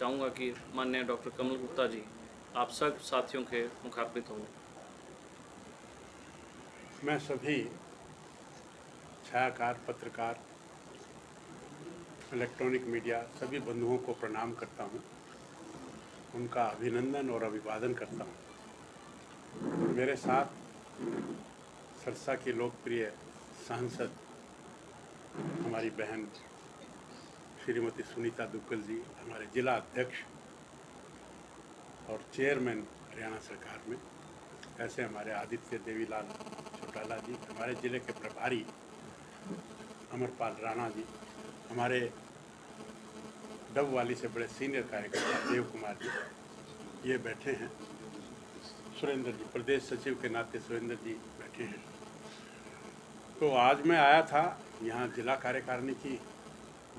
चाहूँगा कि माननीय डॉक्टर कमल गुप्ता जी आप सब साथियों के मुखातिब हों। मैं सभी छायाकार, पत्रकार, इलेक्ट्रॉनिक मीडिया सभी बंधुओं को प्रणाम करता हूं, उनका अभिनंदन और अभिवादन करता हूं। मेरे साथ सिरसा की लोकप्रिय सांसद हमारी बहन श्रीमती सुनीता दुग्गल जी, हमारे जिला अध्यक्ष और चेयरमैन हरियाणा सरकार में, ऐसे हमारे आदित्य देवीलाल चौटाला जी, हमारे जिले के प्रभारी अमरपाल राणा जी, हमारे डबवाली से बड़े सीनियर कार्यकर्ता देव कुमार जी ये बैठे हैं, सुरेंद्र जी प्रदेश सचिव के नाते सुरेंद्र जी बैठे हैं। तो आज मैं आया था, यहाँ जिला कार्यकारिणी की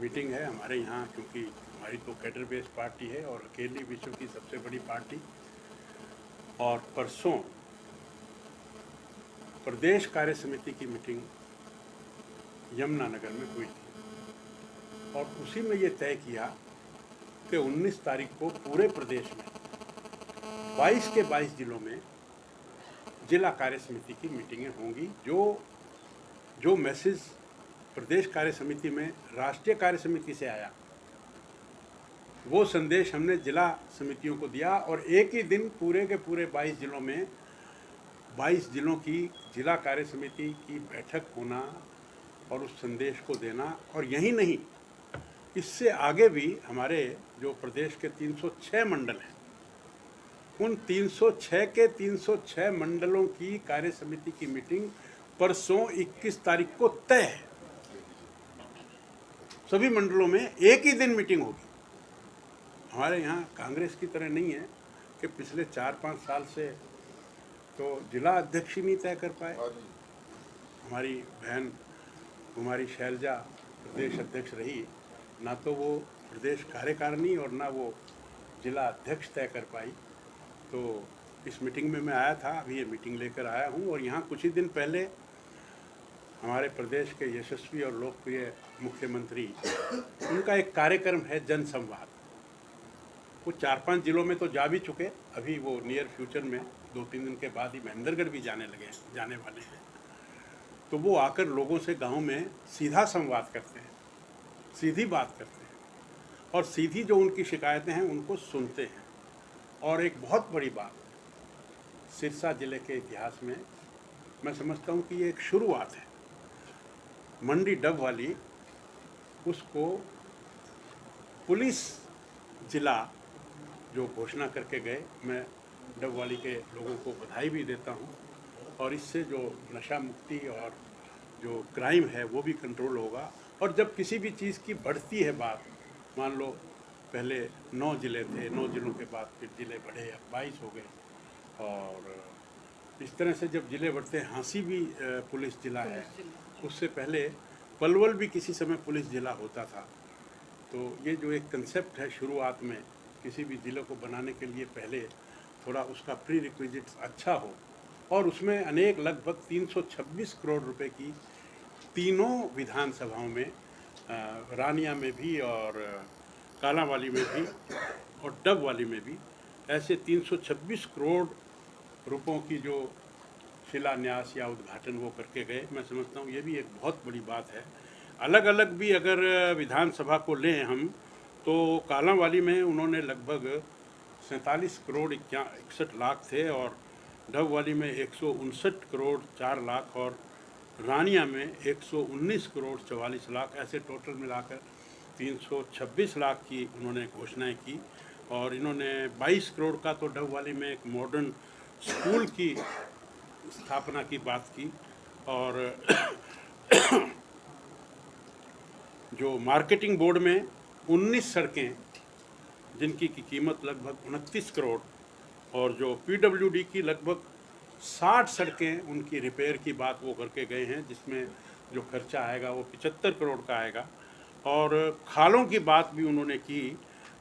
मीटिंग है हमारे यहाँ, क्योंकि हमारी तो कैडर बेस्ड पार्टी है और अकेली विश्व की सबसे बड़ी पार्टी। और परसों प्रदेश कार्य समिति की मीटिंग यमुनानगर में हुई थी और उसी में ये तय किया कि 19 तारीख को पूरे प्रदेश में 22 के 22 जिलों में जिला कार्य समिति की मीटिंगें होंगी। जो मैसेज प्रदेश कार्य समिति में राष्ट्रीय कार्य समिति से आया, वो संदेश हमने जिला समितियों को दिया और एक ही दिन पूरे के पूरे 22 जिलों में 22 जिलों की जिला कार्य समिति की बैठक होना और उस संदेश को देना। और यही नहीं, इससे आगे भी हमारे जो प्रदेश के 306 मंडल हैं, उन 306 के 306 मंडलों की कार्य समिति की मीटिंग परसों 21 तारीख को तय है। सभी मंडलों में एक ही दिन मीटिंग होगी। हमारे यहाँ कांग्रेस की तरह नहीं है कि पिछले 4-5 साल से तो जिला अध्यक्ष ही नहीं तय कर पाए। हमारी बहन कुमारी शैलजा प्रदेश अध्यक्ष रही, ना तो वो प्रदेश कार्यकारिणी और ना वो जिला अध्यक्ष तय कर पाई। तो इस मीटिंग में मैं आया था, अभी ये मीटिंग लेकर आया हूँ। और यहाँ कुछ ही दिन पहले हमारे प्रदेश के यशस्वी और लोकप्रिय मुख्यमंत्री, उनका एक कार्यक्रम है जन संवाद। वो 4-5 जिलों में तो जा भी चुके, अभी वो नियर फ्यूचर में 2-3 दिन के बाद ही महेंद्रगढ़ भी जाने वाले हैं। तो वो आकर लोगों से गांव में सीधा संवाद करते हैं, सीधी बात करते हैं और सीधी जो उनकी शिकायतें हैं उनको सुनते हैं। और एक बहुत बड़ी बात सिरसा जिले के इतिहास में मैं समझता हूँ कि ये एक शुरुआत है। मंडी डबवाली उसको पुलिस जिला जो घोषणा करके गए, मैं डबवाली के लोगों को बधाई भी देता हूँ। और इससे जो नशा मुक्ति और जो क्राइम है वो भी कंट्रोल होगा। और जब किसी भी चीज़ की बढ़ती है बात, मान लो पहले 9 जिले थे, 9 जिलों के बाद फिर जिले बढ़े, अब 22 हो गए। और इस तरह से जब जिले बढ़ते हैं, हाँसी भी पुलिस जिला है, उससे पहले पलवल भी किसी समय पुलिस जिला होता था। तो ये जो एक कंसेप्ट है, शुरुआत में किसी भी ज़िले को बनाने के लिए पहले थोड़ा उसका प्री रिक्विजिट्स अच्छा हो, और उसमें अनेक लगभग 326 करोड़ रुपए की तीनों विधानसभाओं में, रानिया में भी और कालांवाली में भी और डबवाली में भी, ऐसे 326 करोड़ रुपयों की जो शिलान्यास या उद्घाटन वो करके गए। मैं समझता हूँ ये भी एक बहुत बड़ी बात है। अलग अलग भी अगर विधानसभा को लें हम, तो कालांवाली में उन्होंने लगभग 47 करोड़ 61 लाख थे, और डबवाली में 159 करोड़ 4 लाख, और रानिया में 119 करोड़ 44 लाख, ऐसे टोटल मिलाकर 326 लाख की उन्होंने घोषणाएं की। और इन्होंने 22 करोड़ का तो डबवाली में एक मॉडर्न स्कूल की स्थापना की बात की। और जो मार्केटिंग बोर्ड में 19 सड़कें जिनकी की कीमत लगभग 29 करोड़, और जो पीडब्ल्यूडी की लगभग 60 सड़कें उनकी रिपेयर की बात वो करके गए हैं, जिसमें जो खर्चा आएगा वो 75 करोड़ का आएगा। और खालों की बात भी उन्होंने की,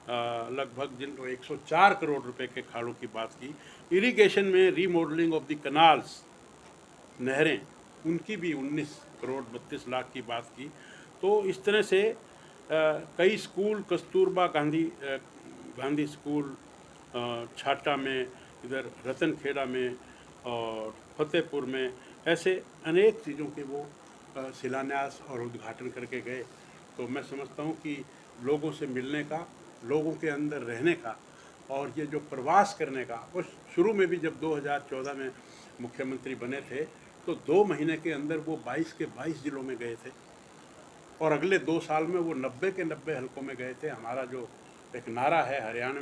लगभग जिन 104 करोड़ रुपए के खालों की बात की। इरिगेशन में रीमॉडलिंग ऑफ द कनाल्स, नहरें, उनकी भी 19 करोड़ 32 लाख की बात की। तो इस तरह से कई स्कूल, कस्तूरबा गांधी गांधी स्कूल, छाटा में, इधर रतनखेड़ा में और फतेहपुर में, ऐसे अनेक चीज़ों के वो शिलान्यास और उद्घाटन करके गए। तो मैं समझता हूँ कि लोगों से मिलने का, लोगों के अंदर रहने का और ये जो प्रवास करने का, वो शुरू में भी जब 2014 में मुख्यमंत्री बने थे तो 2 महीने के अंदर वो 22 के 22 जिलों में गए थे और अगले 2 साल में वो 90 के 90 हलकों में गए थे। हमारा जो एक नारा है हरियाणा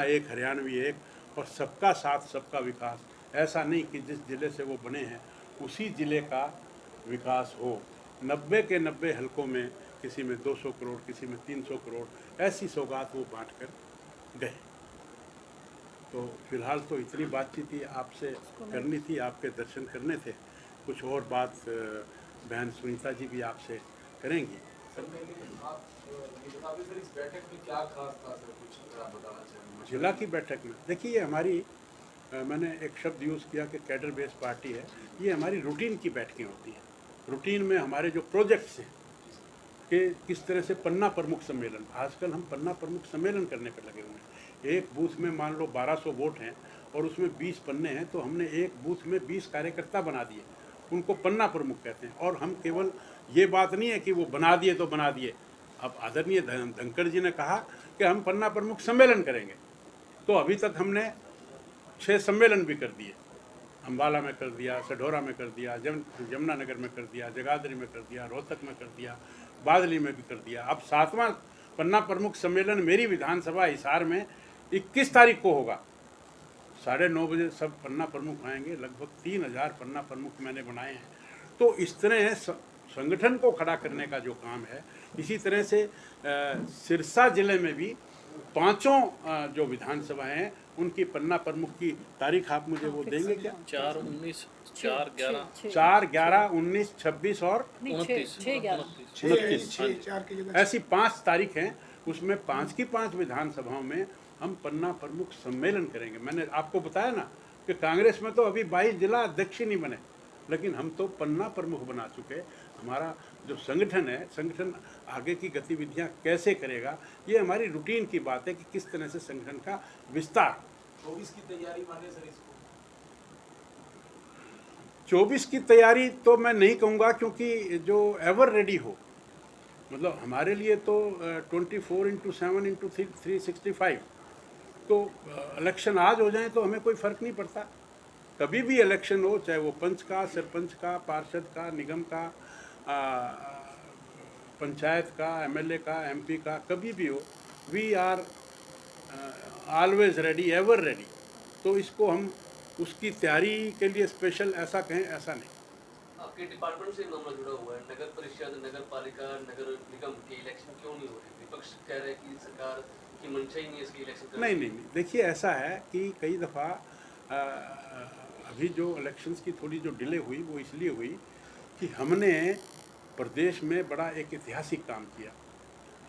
एक, हरियाणवी एक, और सबका साथ सबका विकास, ऐसा नहीं कि जिस ज़िले से वो बने हैं उसी ज़िले का विकास हो। 90 के 90 हलकों में किसी में 200 करोड़, किसी में 300 करोड़, ऐसी सौगात वो बांट कर गए। तो फिलहाल तो इतनी बातचीत ही आपसे करनी थी, आपके दर्शन करने थे। कुछ और बात बहन सुनीता जी भी आपसे करेंगी। सर आप ये बताइए सर, इस बैठक में क्या खास था सर, कुछ अगर आप बताना चाहेंगे? जिला की बैठक में देखिए, ये हमारी मैंने एक शब्द यूज़ किया कि कैडर बेस्ड पार्टी है। ये हमारी रूटीन की बैठकें होती हैं। रूटीन में हमारे जो प्रोजेक्ट्स हैं कि किस तरह से पन्ना प्रमुख सम्मेलन, आजकल हम पन्ना प्रमुख सम्मेलन करने पर लगे हुए हैं। एक बूथ में मान लो 1200 वोट हैं और उसमें 20 पन्ने हैं, तो हमने एक बूथ में 20 कार्यकर्ता बना दिए, उनको पन्ना प्रमुख कहते हैं। और हम केवल ये बात नहीं है कि वो बना दिए तो बना दिए। अब आदरणीय धनखड़ जी ने कहा कि हम पन्ना प्रमुख सम्मेलन करेंगे, तो अभी तक हमने 6 सम्मेलन भी कर दिए। अम्बाला में कर दिया, सढौरा में कर दिया, यमुनानगर में कर दिया, जगाधरी में कर दिया, रोहतक में कर दिया, बादली में भी कर दिया। अब 7वां पन्ना प्रमुख सम्मेलन मेरी विधानसभा हिसार में 21 तारीख को होगा। 9:30 बजे सब पन्ना प्रमुख आएंगे। लगभग 3000 पन्ना प्रमुख मैंने बनाए हैं। तो इस तरह संगठन को खड़ा करने का जो काम है, इसी तरह से सिरसा जिले में भी 5 जो विधानसभाएं हैं उनकी पन्ना प्रमुख की तारीख आप मुझे वो देंगे क्या? 4, 19, 4, 11, 4, 11, 19, 26 और 29, 29, ऐसी 5 तारीख हैं। उसमें 5 की 5 विधानसभाओं में हम पन्ना प्रमुख सम्मेलन करेंगे। मैंने आपको बताया ना कि कांग्रेस में तो अभी 22 जिला अध्यक्ष ही नहीं बने, लेकिन हम तो पन्ना प्रमुख बना चुके। हमारा जो संगठन है, संगठन आगे की गतिविधियां कैसे करेगा, ये हमारी रूटीन की बात है कि किस तरह से संगठन का विस्तार। 24 की तैयारी माने सर इसको? 24 की तैयारी तो मैं नहीं कहूँगा, क्योंकि जो एवर रेडी हो, मतलब हमारे लिए तो 24/7 365, तो इलेक्शन आज हो जाए तो हमें कोई फ़र्क नहीं पड़ता। कभी भी इलेक्शन हो, चाहे वो पंच का, सरपंच का, पार्षद का, निगम का, पंचायत का, एमएलए का, एमपी का, कभी भी हो, we are always ready, ever ready. तो इसको हम उसकी तैयारी के लिए स्पेशल ऐसा कहें, ऐसा नहीं। आपके डिपार्टमेंट से मामला जुड़ा हुआ है, नगर परिषद, नगर पालिका, नगर निगम के इलेक्शन क्यों नहीं हो रहे? विपक्ष कह रहे हैं कि सरकार की मंशा ही नहीं है इसकी इलेक्शन करने की। नहीं, देखिए ऐसा है कि कई दफ़ा अभी जो इलेक्शंस की थोड़ी जो डिले हुई वो इसलिए हुई कि हमने प्रदेश में बड़ा एक ऐतिहासिक काम किया।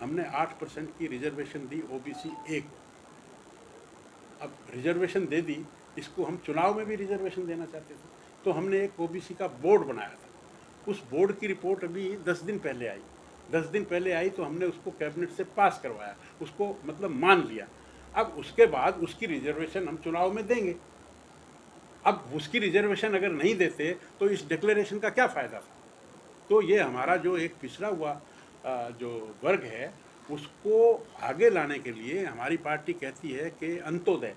हमने 8% की रिजर्वेशन दी ओबीसी ए को। अब रिजर्वेशन दे दी, इसको हम चुनाव में भी रिजर्वेशन देना चाहते थे, तो हमने एक ओबीसी का बोर्ड बनाया था। उस बोर्ड की रिपोर्ट अभी 10 दिन पहले आई। 10 दिन पहले आई तो हमने उसको कैबिनेट से पास करवाया, उसको मतलब मान लिया। अब उसके बाद उसकी रिजर्वेशन हम चुनाव में देंगे। अब उसकी रिजर्वेशन अगर नहीं देते तो इस डिक्लेरेशन का क्या फ़ायदा था? तो ये हमारा जो एक पिछड़ा हुआ जो वर्ग है, उसको आगे लाने के लिए हमारी पार्टी कहती है कि अंत्योदय,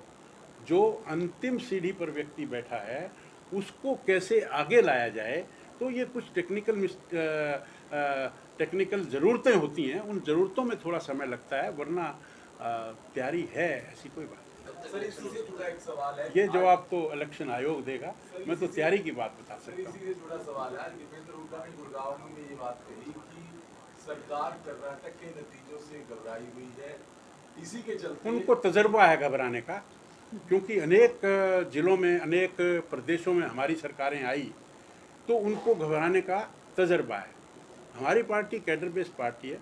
जो अंतिम सीढ़ी पर व्यक्ति बैठा है, उसको कैसे आगे लाया जाए। तो ये कुछ टेक्निकल ज़रूरतें होती हैं, उन ज़रूरतों में थोड़ा समय लगता है, वरना तैयारी है, ऐसी कोई बात नहीं। सर इसी से जुड़ा एक सवाल है, ये जवाब तो इलेक्शन आयोग देगा, मैं तो तैयारी की बात बता सर सकता हूँ। इसी से जुड़ा सवाल है। दीपेंद्र हुड्डा ने गुड़गांव में ये बात कही कि सरकार कर्नाटक के नतीजों से घबराई हुई है, इसी के चलते उनको तजर्बा है घबराने का, क्योंकि अनेक जिलों में, अनेक प्रदेशों में हमारी सरकारें आई, तो उनको घबराने का तजर्बा है। हमारी पार्टी कैडर बेस्ड पार्टी है,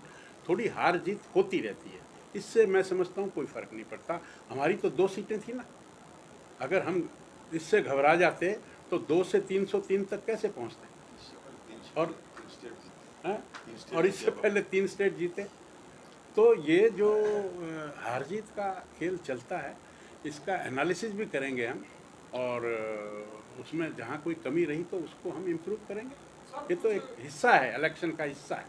थोड़ी हार जीत होती रहती है, इससे मैं समझता हूँ कोई फ़र्क नहीं पड़ता। हमारी तो 2 सीटें थी ना, अगर हम इससे घबरा जाते तो 2 से 303 तक कैसे पहुँचते? और इससे पहले 3 स्टेट जीते। तो ये जो हार जीत का खेल चलता है, इसका एनालिसिस भी करेंगे हम, और उसमें जहाँ कोई कमी रही तो उसको हम इम्प्रूव करेंगे। ये तो एक हिस्सा है, इलेक्शन का हिस्सा है।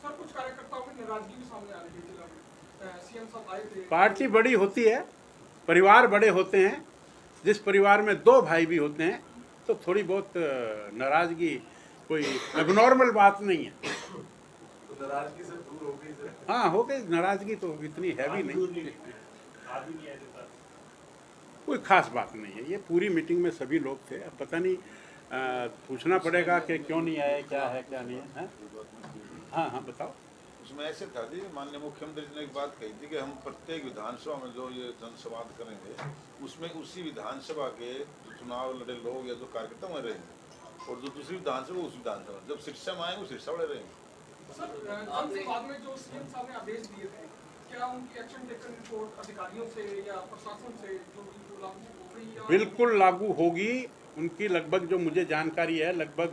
सर, कुछ कार्यकर्ताओं में नाराजगी भी सामने आ रही है जिला में। सीएम साहब आए थे। पार्टी बड़ी होती है, परिवार बड़े होते हैं, जिस परिवार में 2 भाई भी होते हैं तो थोड़ी बहुत नाराजगी कोई एबनॉर्मल बात नहीं है। तो नाराजगी से दूर हो गई सर। हाँ, हो गई नाराजगी, तो इतनी हैवी नहीं, कोई खास बात नहीं है। ये पूरी मीटिंग में सभी लोग थे। अब पता नहीं, पूछना पड़ेगा कि क्यों नहीं आए, क्या है क्या नहीं है। हाँ हाँ, बताओ। उसमें ऐसे था जी, माननीय मुख्यमंत्री जी ने एक बात कही थी कि हम प्रत्येक विधानसभा में जो ये जनसंवाद करेंगे, उसमें उसी विधानसभा के जो चुनाव लड़े लोग या जो कार्यकर्ता वहीं रहेंगे, और जो दूसरी विधानसभा उस विधानसभा, जब शिक्षा में आएंगे वो शिक्षा वाले रहेंगे। सर, जनसंवाद में जो सीएम साहब ने आदेश दिए थे, क्या उनकी एक्शन टेकन रिपोर्ट अधिकारियों से या प्रशासन से जो लागू हो गई या बिल्कुल लागू होगी। उनकी लगभग, जो मुझे जानकारी है, लगभग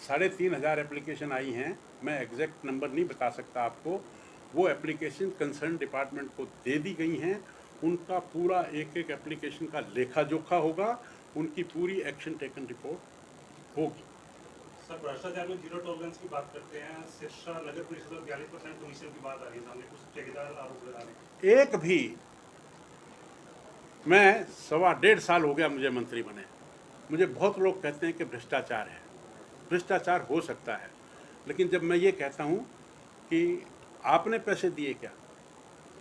3,500 एप्लीकेशन आई हैं। मैं एग्जैक्ट नंबर नहीं बता सकता आपको। वो एप्लीकेशन कंसर्न डिपार्टमेंट को दे दी गई हैं। उनका पूरा एक एक एप्लीकेशन का लेखा जोखा होगा, उनकी पूरी एक्शन टेकन रिपोर्ट होगी। सर, भ्रष्टाचार में जीरो टॉलरेंस की बात करते हैं, सिरसा नगर परिषद में 42% कमीशन की बात आ रही है, सामने कुछ ठेकेदार आरोप लगा रहे हैं। एक भी, मैं 1.5 साल हो गया मुझे मंत्री बने, मुझे बहुत लोग कहते हैं कि भ्रष्टाचार है। भ्रष्टाचार हो सकता है, लेकिन जब मैं ये कहता हूँ कि आपने पैसे दिए क्या,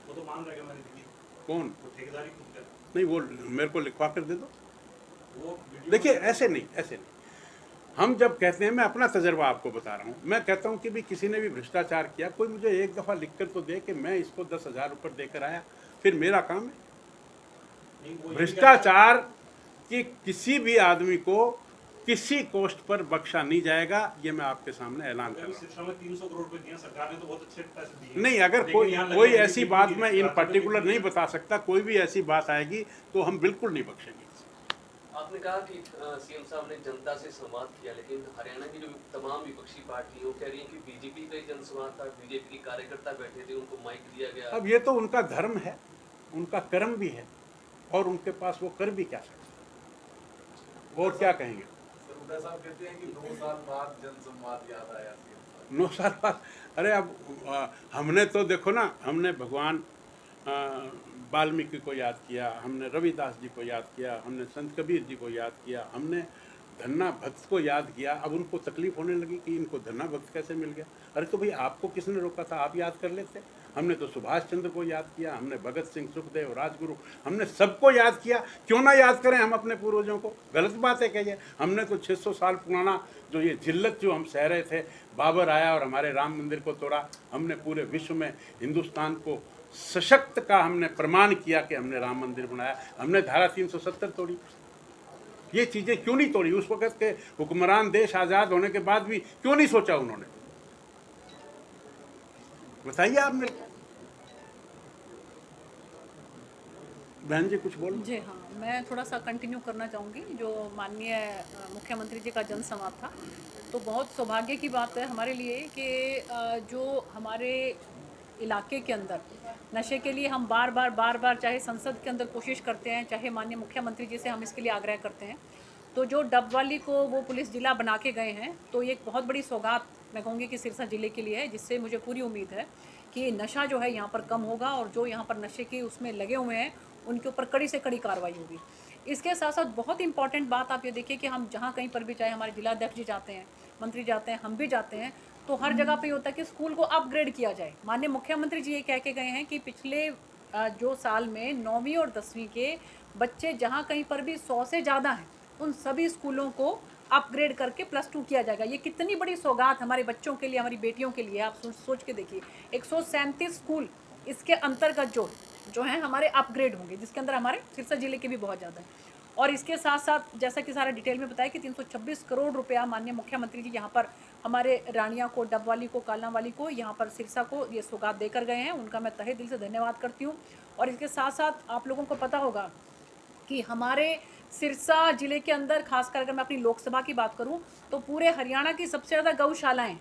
वो तो मान रहे हैं मैंने दी। कौन? वो ठेकेदारी खुद कर, नहीं, वो मेरे को लिखवा कर दे दो। वो वीडियो देखिए, ऐसे नहीं, ऐसे नहीं। हम जब कहते हैं, मैं अपना तजर्बा आपको बता रहा हूँ, मैं कहता हूँ कि भी किसी ने भी भ्रष्टाचार किया, कोई मुझे एक दफ़ा लिख कर तो दे कि मैं इसको 10,000 रुपये देकर आया, फिर मेरा काम है। नहीं, वो ये भ्रष्टाचार कि किसी भी आदमी को किसी कॉस्ट पर बख्शा नहीं जाएगा, ये मैं आपके सामने ऐलान कर रहा हूँ। सिरसा में 300 करोड़ रुपए दिए सरकार ने, तो बहुत अच्छे पैसे दिए। नहीं, अगर लेकिन कोई यहाँ कोई लगे ऐसी हुए बात भी मैं इन रास्ते में पर्टिकुलर भी नहीं बता सकता, कोई भी ऐसी बात आएगी तो हम बिल्कुल नहीं बख्शेंगे। आपने कहा कि सीएम साहब ने जनता से संवाद किया, लेकिन हरियाणा की जो तमाम विपक्षी पार्टी वो कह रही है कि बीजेपी का ही जनसंवाद था, बीजेपी के कार्यकर्ता बैठे थे, उनको माइक दिया गया। अब ये तो उनका धर्म है, उनका कर्म भी है, और उनके पास वो कर भी क्या सकते, और क्या कहेंगे। सर, हुड्डा साहब कहते हैं कि 9 साल बाद जनसंवाद याद आया सीएम साहब। 9 साल बाद, अरे अब हमने तो देखो ना, हमने भगवान वाल्मीकि को याद किया, हमने रविदास जी को याद किया, हमने संत कबीर जी को याद किया, हमने धन्ना भक्त को याद किया। अब उनको तकलीफ होने लगी कि इनको धन्ना भक्त कैसे मिल गया। अरे तो भाई, आपको किसने रोका था, आप याद कर लेते। हमने तो सुभाष चंद्र को याद किया, हमने भगत सिंह, सुखदेव, राजगुरु, हमने सबको याद किया। क्यों ना याद करें हम अपने पूर्वजों को, गलत बात है क्या ये? हमने तो 600 साल पुराना जो ये जिल्लत जो हम सह रहे थे, बाबर आया और हमारे राम मंदिर को तोड़ा। हमने पूरे विश्व में हिंदुस्तान को सशक्त का हमने प्रमाण किया कि हमने राम मंदिर बनाया। हमने धारा 370 तोड़ी। ये चीज़ें क्यों नहीं तोड़ी? उस वक़्त के हुक्मरान देश आज़ाद होने के बाद भी क्यों नहीं सोचा उन्होंने? बताइए आप मेरे को। बहन जी कुछ बोलो। जी हाँ, मैं थोड़ा सा कंटिन्यू करना चाहूँगी जो माननीय मुख्यमंत्री जी का जनसंवाद था। तो बहुत सौभाग्य की बात है हमारे लिए कि जो हमारे इलाके के अंदर नशे के लिए हम बार बार चाहे संसद के अंदर कोशिश करते हैं, चाहे माननीय मुख्यमंत्री जी से हम इसके लिए आग्रह करते हैं, तो जो डबवाली को वो पुलिस जिला बना के गए हैं, तो ये एक बहुत बड़ी सौगात मैं कहूँगी कि सिरसा ज़िले के लिए है, जिससे मुझे पूरी उम्मीद है कि नशा जो है यहाँ पर कम होगा और जो यहाँ पर नशे के उसमें लगे हुए हैं उनके ऊपर कड़ी से कड़ी कार्रवाई होगी। इसके साथ साथ बहुत इंपॉर्टेंट बात आप ये देखिए कि हम जहाँ कहीं पर भी, चाहे हमारे जिलाध्यक्ष जी जाते हैं, मंत्री जाते हैं, हम भी जाते हैं, तो हर जगह पे होता है कि स्कूल को अपग्रेड किया जाए। माननीय मुख्यमंत्री जी ये कह के गए हैं कि पिछले जो साल में 9वीं और 10वीं के बच्चे जहाँ कहीं पर भी 100 से ज़्यादा हैं, उन सभी स्कूलों को अपग्रेड करके +2 किया जाएगा। ये कितनी बड़ी सौगात हमारे बच्चों के लिए, हमारी बेटियों के लिए। आप सोच के देखिए, 137 स्कूल इसके अंतर्गत जो हैं हमारे अपग्रेड होंगे, जिसके अंदर हमारे सिरसा जिले के भी बहुत ज़्यादा हैं। और इसके साथ साथ जैसा कि सारा डिटेल में बताया कि 326 करोड़ रुपया माननीय मुख्यमंत्री जी यहाँ पर हमारे रानिया को, डबवाली को, कालनावाली को, यहाँ पर सिरसा को ये सौगात देकर गए हैं। उनका मैं तहे दिल से धन्यवाद करती हूँ। और इसके साथ साथ आप लोगों को पता होगा कि हमारे सिरसा ज़िले के अंदर, खासकर अगर मैं अपनी लोकसभा की बात करूं, तो पूरे हरियाणा की सबसे ज़्यादा गौशालाएं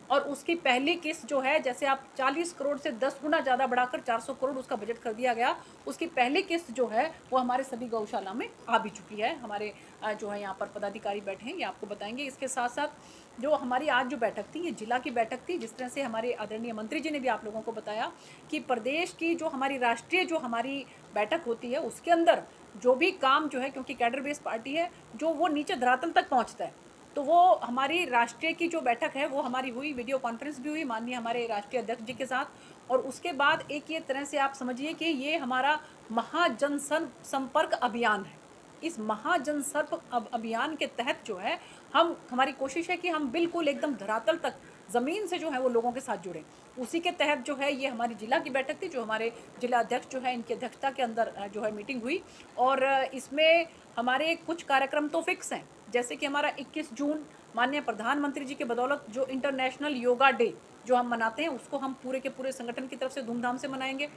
और उसकी पहली किस्त जो है, जैसे आप 40 करोड़ से 10 गुना ज़्यादा बढ़ाकर 400 करोड़ उसका बजट कर दिया गया, उसकी पहली किस्त जो है वो हमारे सभी गौशाला में आ भी चुकी है। हमारे जो है यहाँ पर पदाधिकारी बैठे हैं, ये आपको बताएंगे। इसके साथ साथ जो हमारी आज जो बैठक थी, ये जिला की बैठक थी। जिस तरह से हमारे आदरणीय मंत्री जी ने भी आप लोगों को बताया कि प्रदेश की जो हमारी राष्ट्रीय जो हमारी बैठक होती है, उसके अंदर जो भी काम जो है, क्योंकि कैडर बेस्ड पार्टी है, जो वो नीचे धरातल तक पहुँचता है, तो वो हमारी राष्ट्रीय की जो बैठक है वो हमारी हुई, वीडियो कॉन्फ्रेंस भी हुई माननीय हमारे राष्ट्रीय अध्यक्ष जी के साथ। और उसके बाद एक ये तरह से आप समझिए कि ये हमारा महाजन संपर्क अभियान है। इस महाजन संपर्क अभियान के तहत जो है हमारी कोशिश है कि हम बिल्कुल एकदम धरातल तक ज़मीन से जो है वो लोगों के साथ जुड़ें। उसी के तहत जो है ये हमारी जिला की बैठक थी, जो हमारे जिला अध्यक्ष जो है इनकी अध्यक्षता के अंदर जो है मीटिंग हुई। और इसमें हमारे कुछ कार्यक्रम तो फिक्स हैं, जैसे कि हमारा 21 जून माननीय प्रधानमंत्री जी के बदौलत जो इंटरनेशनल योगा डे जो हम मनाते हैं, उसको हम पूरे के पूरे संगठन की तरफ से धूमधाम से मनाएंगे।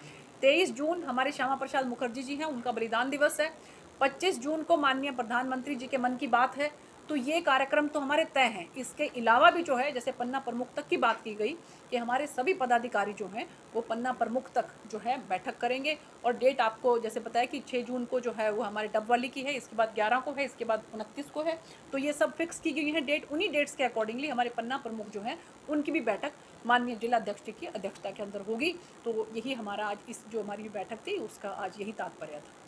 23 जून हमारे श्यामा प्रसाद मुखर्जी जी हैं, उनका बलिदान दिवस है। 25 जून को माननीय प्रधानमंत्री जी के मन की बात है। तो ये कार्यक्रम तो हमारे तय हैं। इसके अलावा भी जो है, जैसे पन्ना प्रमुख तक की बात की गई कि हमारे सभी पदाधिकारी जो हैं वो पन्ना प्रमुख तक जो है बैठक करेंगे। और डेट आपको जैसे बताया कि 6 जून को जो है वो हमारे डबवाली की है, इसके बाद 11 को है, इसके बाद 29 को है। तो ये सब फिक्स की गई है डेट। उन्हीं डेट्स के अकॉर्डिंगली हमारे पन्ना प्रमुख जो हैं उनकी भी बैठक माननीय जिला अध्यक्ष की अध्यक्षता के अंदर होगी। तो यही हमारा आज इस जो हमारी बैठक थी उसका आज यही तात्पर्य था।